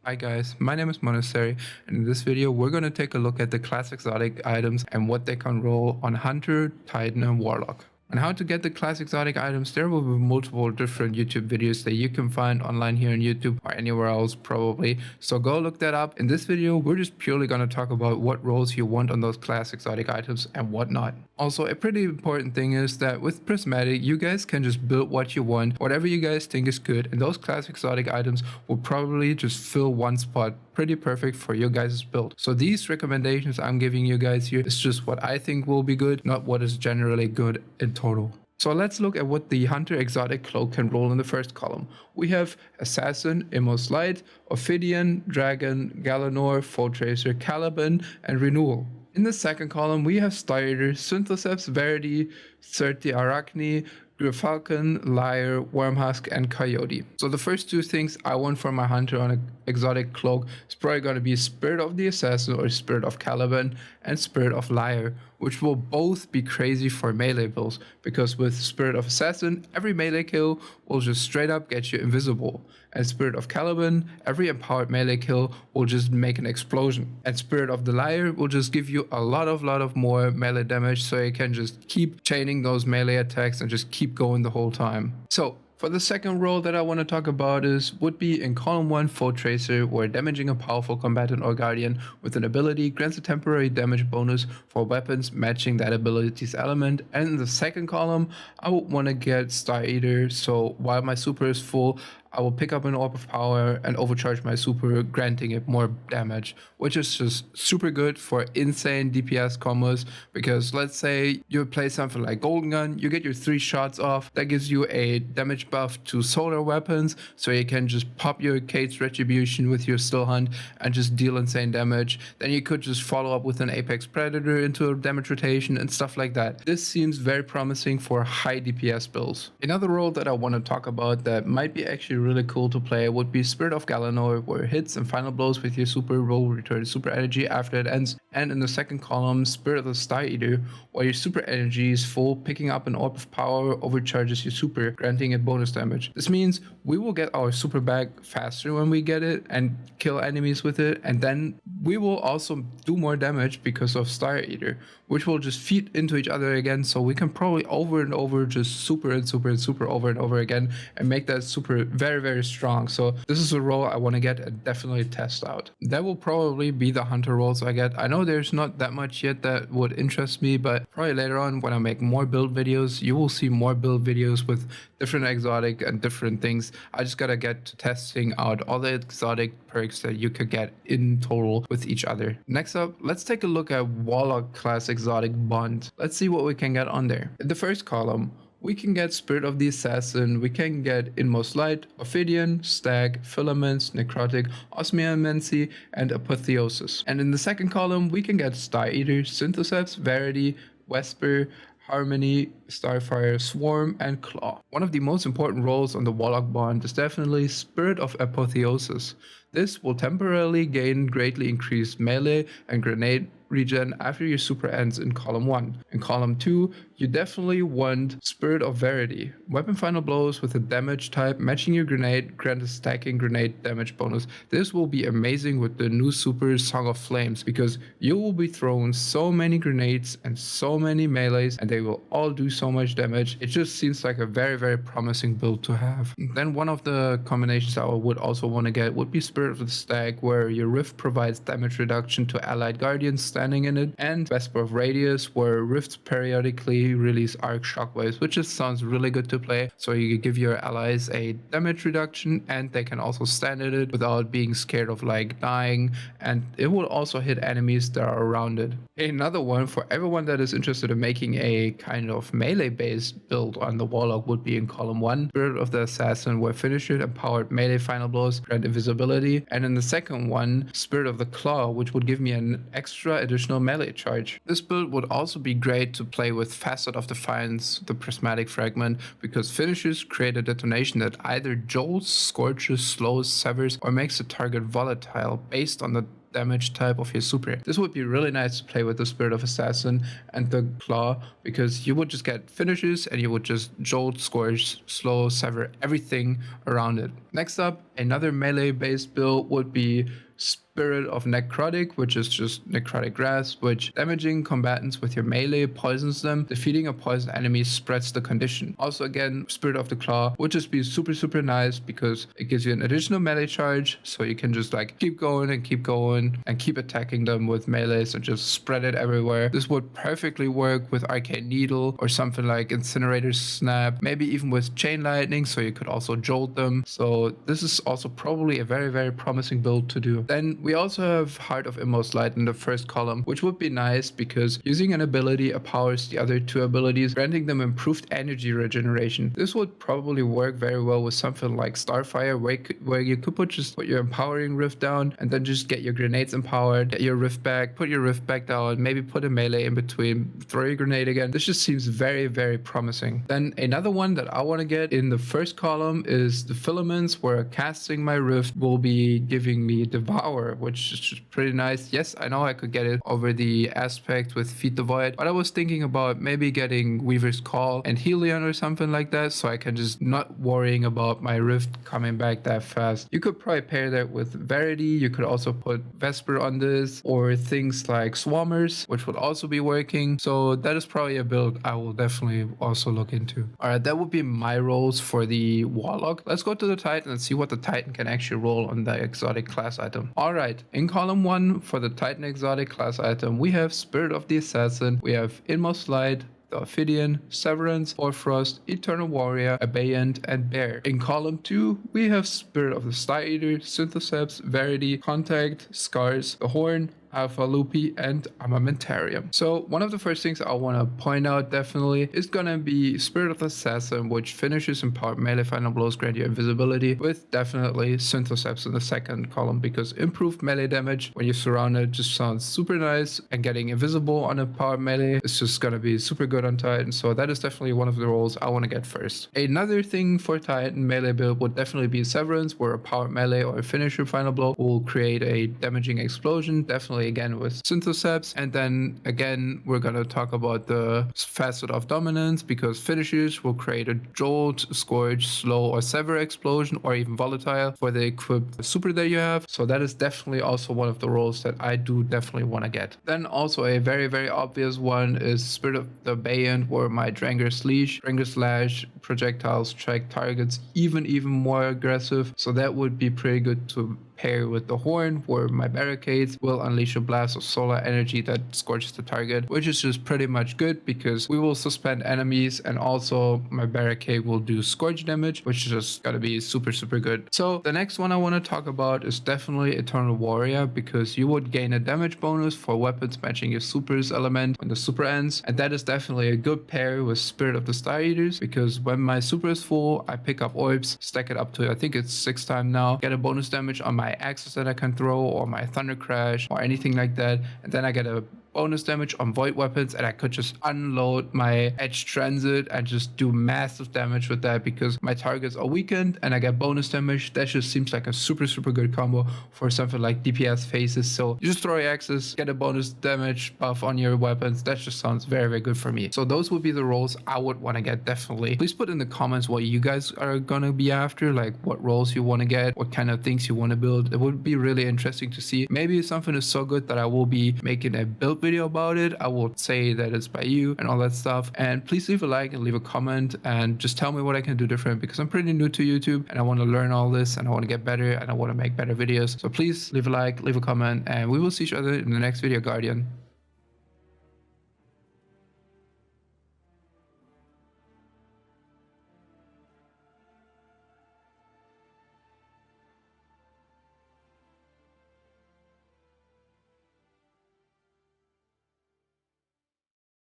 Hi guys, my name is Monastery, and in this video we're going to take a look at the class exotic items and what they can roll on Hunter, Titan and Warlock. On how to get the class exotic items, there will be multiple different YouTube videos that you can find online here on YouTube or anywhere else probably, so go look that up. In this video we're just purely going to talk about what rolls you want on those class exotic items and what not. Also, a pretty important thing is that with Prismatic, you guys can just build what you want, whatever you guys think is good, and those class exotic items will probably just fill one spot pretty perfect for your guys' build. So these recommendations I'm giving you guys here is just what I think will be good, not what is generally good in total. So let's look at what the Hunter Exotic Cloak can roll in the first column. We have Assassin, Immor's Light, Ophidian, Dragon, Galanor, Foe Tracer, Caliban, and Renewal. In the second column, we have Star Eater, Synthoceps, Verity, Certi Arachne, Falcon, Lyre, Wormhusk, and Coyote. So the first two things I want for my Hunter on an exotic cloak is probably going to be Spirit of the Assassin or Spirit of Caliban and Spirit of Lyre, which will both be crazy for melee builds, because with Spirit of Assassin, every melee kill will just straight up get you invisible, and Spirit of Caliban, every empowered melee kill will just make an explosion, and Spirit of the Lyre will just give you a lot of more melee damage, so you can just keep chaining those melee attacks and just keep going the whole time. So for the second role that I want to talk about would be in column 1 Foe Tracer, where damaging a powerful combatant or guardian with an ability grants a temporary damage bonus for weapons matching that ability's element. And in the second column, I would want to get Star Eater, so while my super is full, I will pick up an Orb of Power and overcharge my super, granting it more damage, which is just super good for insane DPS combos, because let's say you play something like Golden Gun, you get your 3 shots off, that gives you a damage buff to solar weapons, so you can just pop your Kate's Retribution with your Still Hunt and just deal insane damage. Then you could just follow up with an Apex Predator into a damage rotation and stuff like that. This seems very promising for high DPS builds. Another role that I want to talk about that might be actually really cool to play would be Spirit of Galanor, where hits and final blows with your super will return super energy after it ends. And in the second column, Spirit of the Star Eater, where your super energy is full, picking up an Orb of Power overcharges your super, granting it bonus damage. This means we will get our super back faster when we get it and kill enemies with it, and then we will also do more damage because of Star Eater, which will just feed into each other again, so we can probably over and over just super and super and super over and over again and make that super very strong. So this is a role I want to get and definitely test out. That will probably be the Hunter roles I get. I know there's not that much yet that would interest me, but probably later on when I make more build videos, you will see more build videos with different exotic and different things. I just gotta get to testing out all the exotic perks that you could get in total with each other. Next up, let's take a look at Warlock class exotic bond. Let's see what we can get on there. In the first column, we can get Spirit of the Assassin, we can get Inmost Light, Ophidian, Stag, Filaments, Necrotic, Osmiomancy, and Apotheosis. And in the second column, we can get Star Eater, Synthoceps, Verity, Vesper, Harmony, Starfire, Swarm, and Claw. One of the most important roles on the Warlock bond is definitely Spirit of Apotheosis. This will temporarily gain greatly increased melee and grenade regen after your super ends in column 1. In column 2, you definitely want Spirit of Verity. Weapon final blows with a damage type matching your grenade grant a stacking grenade damage bonus. This will be amazing with the new super Song of Flames, because you will be thrown so many grenades and so many melees and they will all do so much damage. It just seems like a very promising build to have. Then one of the combinations I would also want to get would be Spirit of the Stag, where your Rift provides damage reduction to allied guardians standing in it, and Vesper of Radius, where Rifts periodically release arc shockwaves, which just sounds really good to play. So you give your allies a damage reduction and they can also stand in it without being scared of like dying, and it will also hit enemies that are around it. Another one for everyone that is interested in making a kind of melee based build on the Warlock would be in column 1, Spirit of the Assassin, where finisher empowered melee final blows grant invisibility, and in the second one, Spirit of the Claw, which would give me an extra additional melee charge. This build would also be great to play with Facet of Defiance, the Prismatic Fragment, because finishers create a detonation that either jolts, scorches, slows, severs, or makes the target volatile based on the damage type of your super. This would be really nice to play with the Spirit of Assassin and the Claw, because you would just get finishes and you would just jolt, scorch, slow, sever everything around it. Next up, another melee based build would be Spirit of Necrotic, which is just necrotic grasp, which damaging combatants with your melee poisons them. Defeating a poisoned enemy spreads the condition. Also again, Spirit of the Claw would just be super nice because it gives you an additional melee charge, so you can just like keep going and keep attacking them with melees and just spread it everywhere. This would perfectly work with Arcane Needle or something like Incinerator Snap, maybe even with Chain Lightning, so you could also jolt them. So this is also probably a very promising build to do. Then we also have Heart of Inmost Light in the first column, which would be nice because using an ability empowers the other two abilities, granting them improved energy regeneration. This would probably work very well with something like Starfire, where you could put your empowering rift down and then just get your grenades empowered, get your rift back, put your rift back down, maybe put a melee in between, throw your grenade again. This just seems very promising. Then another one that I want to get in the first column is the Filaments, where casting my rift will be giving me Devour, which is just pretty nice. Yes, I know I could get it over the aspect with Feed the Void, but I was thinking about maybe getting Weaver's Call and Helion or something like that, so I can just not worrying about my rift coming back that fast. You could probably pair that with Verity. You could also put Vesper on this, or things like Swarmers, which would also be working. So that is probably a build I will definitely also look into. Alright, that would be my rolls for the Warlock. Let's go to the Titan and see what the Titan can actually roll on the exotic class item. Alright, in column 1 for the Titan exotic class item, we have Spirit of the Assassin, we have Inmost Light, the Ophidian, Severance, Orfrost, Eternal Warrior, Abeyant, and Bear. In column 2, we have Spirit of the Star Eater, Synthoceps, Verity, Contact, Scars, the Horn, Alpha Lupi, and Armamentarium. So one of the first things I want to point out definitely is gonna be Spirit of the Assassin, which finishes empowered melee final blows grant you invisibility, with definitely Synthoceps in the second column, because improved melee damage when you're surrounded just sounds super nice, and getting invisible on a powered melee is just gonna be super good on Titan. So that is definitely one of the roles I want to get first. Another thing for Titan melee build would definitely be Severance, where a powered melee or a finisher final blow will create a damaging explosion, definitely again with Synthoceps. And then again, we're gonna talk about the facet of dominance, because finishers will create a jolt, scorch, slow, or sever explosion, or even volatile for the equipped super that you have. So that is definitely also one of the roles that I do definitely want to get. Then also a very obvious one is Spirit of the Bayant, where my Dranger's Leash, Dranger's Lash projectiles track targets even more aggressive. So that would be pretty good to pair with the Horn, where my barricades will unleash a blast of solar energy that scorches the target, which is just pretty much good because we will suspend enemies, and also my barricade will do scorch damage, which is just gotta be super good. So the next one I want to talk about is definitely Eternal Warrior, because you would gain a damage bonus for weapons matching your super's element when the super ends, and that is definitely a good pair with Spirit of the Star Eaters, because when my super is full, I pick up orbs, stack it up to I think it's 6 times now, get a bonus damage on my axes that I can throw, or my Thunder Crash, or anything like that, and then I get a bonus damage on void weapons, and I could just unload my edge transit and just do massive damage with that, because my targets are weakened and I get bonus damage. That just seems like a super good combo for something like DPS phases. So you just throw your axes, get a bonus damage buff on your weapons. That just sounds very good for me. So those would be the roles I would want to get definitely. Please put in the comments what you guys are gonna be after, like what roles you want to get, what kind of things you want to build. It would be really interesting to see. Maybe something is so good that I will be making a build video about it. I will say that it's by you and all that stuff. And please leave a like and leave a comment and just tell me what I can do different, because I'm pretty new to YouTube and I want to learn all this and I want to get better and I want to make better videos. So please leave a like, leave a comment, and we will see each other in the next video, Guardian.